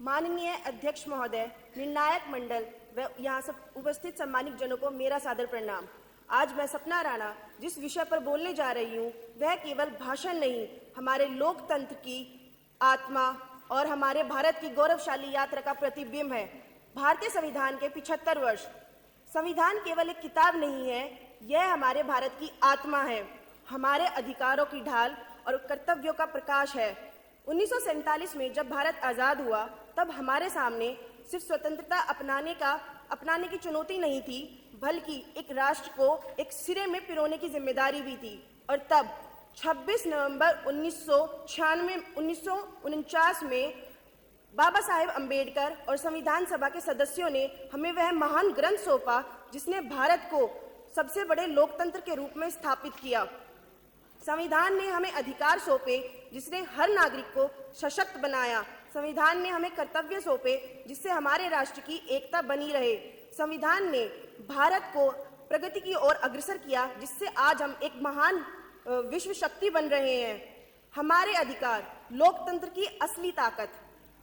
माननीय अध्यक्ष महोदय, निर्णायक मंडल व यहाँ सब उपस्थित सम्मानित जनों को मेरा सादर प्रणाम। आज मैं सपना राणा जिस विषय पर बोलने जा रही हूँ वह केवल भाषण नहीं, हमारे लोकतंत्र की आत्मा और हमारे भारत की गौरवशाली यात्रा का प्रतिबिंब है। भारतीय संविधान के 75 वर्ष। संविधान केवल एक किताब नहीं है, यह हमारे भारत की आत्मा है, हमारे अधिकारों की ढाल और कर्तव्यों का प्रकाश है। 1947 में जब भारत आज़ाद हुआ तब हमारे सामने सिर्फ स्वतंत्रता अपनाने की चुनौती नहीं थी, बल्कि एक राष्ट्र को एक सिरे में पिरोने की जिम्मेदारी भी थी। और तब 26 नवंबर 1949 में बाबा साहेब अंबेडकर और संविधान सभा के सदस्यों ने हमें वह महान ग्रंथ सौंपा जिसने भारत को सबसे बड़े लोकतंत्र के रूप में स्थापित किया। संविधान ने हमें अधिकार सौंपे जिसने हर नागरिक को सशक्त बनाया। संविधान ने हमें कर्तव्य सौंपे जिससे हमारे राष्ट्र की एकता बनी रहे। संविधान ने भारत को प्रगति की ओर अग्रसर किया जिससे आज हम एक महान विश्व शक्ति बन रहे हैं। हमारे अधिकार, लोकतंत्र की असली ताकत।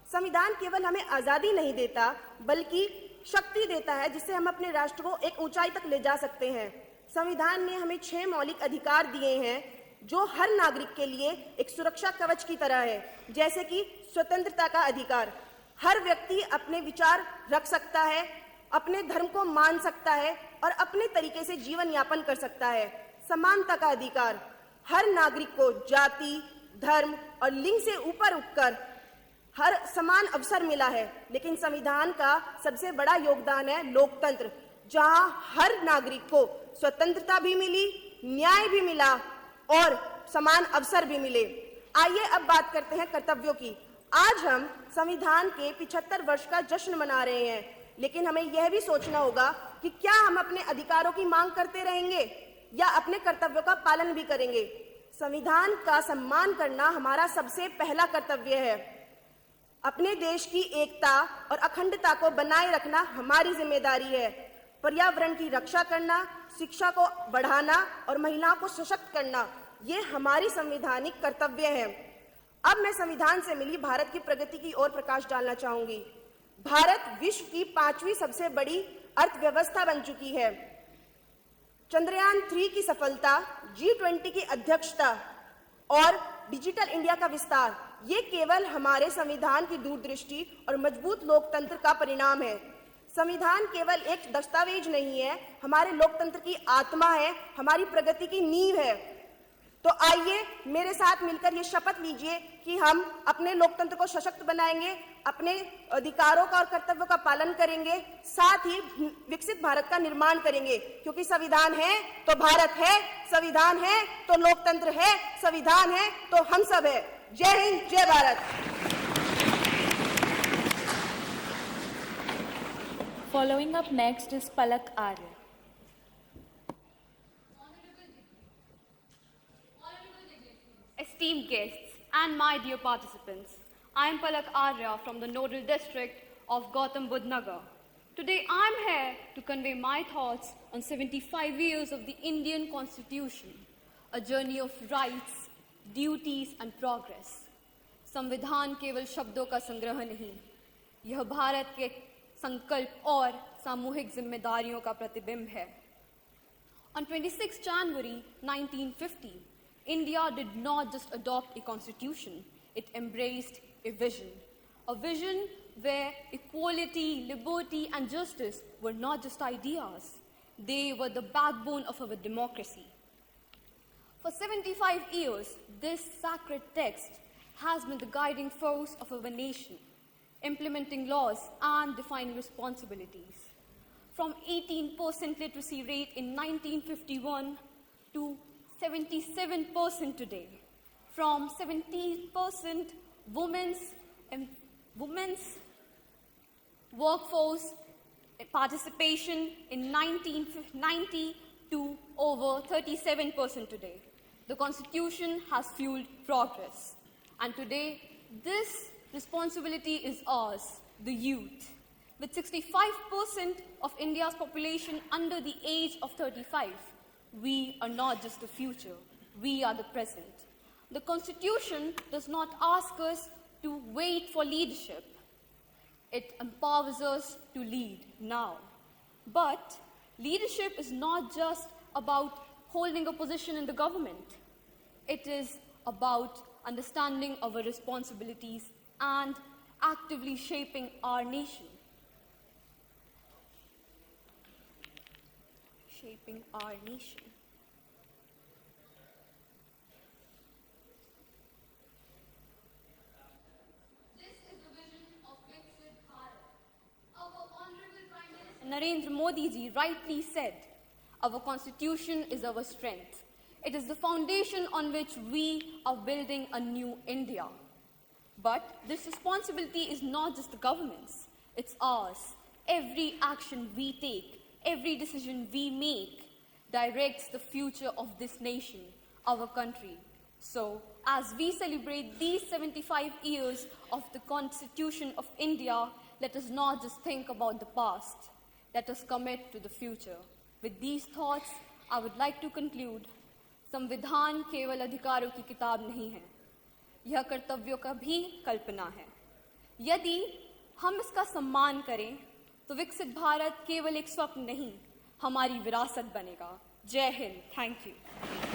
संविधान केवल हमें आज़ादी नहीं देता बल्कि शक्ति देता है जिससे हम अपने राष्ट्र को एक ऊंचाई तक ले जा सकते हैं। संविधान ने हमें 6 मौलिक अधिकार दिए हैं जो हर नागरिक के लिए एक सुरक्षा कवच की तरह है, जैसे कि स्वतंत्रता का अधिकार। हर व्यक्ति अपने विचार रख सकता है, अपने धर्म को मान सकता है और अपने तरीके से जीवन यापन कर सकता है। समानता का अधिकार। हर नागरिक को जाति, धर्म और लिंग से ऊपर उठकर हर समान अवसर मिला है। लेकिन संविधान का सबसे बड़ा योगदान है लोकतंत्र, जहां हर नागरिक को स्वतंत्रता भी मिली, न्याय भी मिला और समान अवसर भी मिले। आइए अब बात करते हैं कर्तव्यों की। आज हम संविधान के 75 वर्ष का जश्न मना रहे हैं, लेकिन हमें यह भी सोचना होगा कि क्या हम अपने अधिकारों की मांग करते रहेंगे या अपने कर्तव्यों का पालन भी करेंगे। संविधान का सम्मान करना हमारा सबसे पहला कर्तव्य है। अपने देश की एकता और अखंडता को बनाए रखना हमारी जिम्मेदारी है। पर्यावरण की रक्षा करना, शिक्षा को बढ़ाना और महिलाओं को सशक्त करना, ये हमारी संवैधानिक कर्तव्य है। अब मैं संविधान से मिली भारत की प्रगति की ओर प्रकाश डालना चाहूंगी। भारत विश्व की 5वीं सबसे बड़ी अर्थव्यवस्था बन चुकी है। चंद्रयान 3 की सफलता, G20 की अध्यक्षता और डिजिटल इंडिया का विस्तार, ये केवल हमारे संविधान की दूरदृष्टि और मजबूत लोकतंत्र का परिणाम है। संविधान केवल एक दस्तावेज नहीं है, हमारे लोकतंत्र की आत्मा है, हमारी प्रगति की नींव है। तो आइए मेरे साथ मिलकर ये शपथ लीजिए कि हम अपने लोकतंत्र को सशक्त बनाएंगे, अपने अधिकारों का और कर्तव्यों का पालन करेंगे, साथ ही विकसित भारत का निर्माण करेंगे। क्योंकि संविधान है तो भारत है, संविधान है तो लोकतंत्र है, संविधान है तो हम सब है। जय हिंद, जय Bharat. Following up next is Palak Arya. Esteemed guests and my dear participants, I am Palak Arya from the Nodal District of Gautam Budh Nagar. Today I am here to convey my thoughts on 75 years of the Indian Constitution, a journey of rights, duties and progress. संविधान केवल शब्दों का संग्रह नहीं, यह भारत के संकल्प और सामूहिक जिम्मेदारियों का प्रतिबिंब है। On 26 January 1950, India did not just adopt a constitution, it embraced a vision where equality, liberty and justice were not just ideas, they were the backbone of our democracy. For 75 years, this sacred text has been the guiding force of our nation, implementing laws and defining responsibilities. From 18% literacy rate in 1951 to 77% today, from 17% women's workforce participation in 1990 to over 37% today. The Constitution has fueled progress. And today, this responsibility is ours, the youth. With 65% of India's population under the age of 35, we are not just the future, we are the present. The Constitution does not ask us to wait for leadership. It empowers us to lead now. But leadership is not just about holding a position in the government. It is about understanding our responsibilities and actively shaping our nation. Shaping our nation. This is the vision of Viksit Bharat. Our Honorable Prime Minister Narendra Modi ji rightly said, our constitution is our strength. It is the foundation on which we are building a new India. But this responsibility is not just the government's, it's ours. Every action we take, every decision we make directs the future of this nation, our country. So, as we celebrate these 75 years of the Constitution of India, let us not just think about the past. Let us commit to the future. With these thoughts, I would like to conclude, संविधान केवल अधिकारों की किताब नहीं है, यह कर्तव्यों का भी कल्पना है. यदि हम इसका सम्मान करें, तो विकसित भारत केवल एक स्वप्न नहीं, हमारी विरासत बनेगा. जय हिंद. Thank you.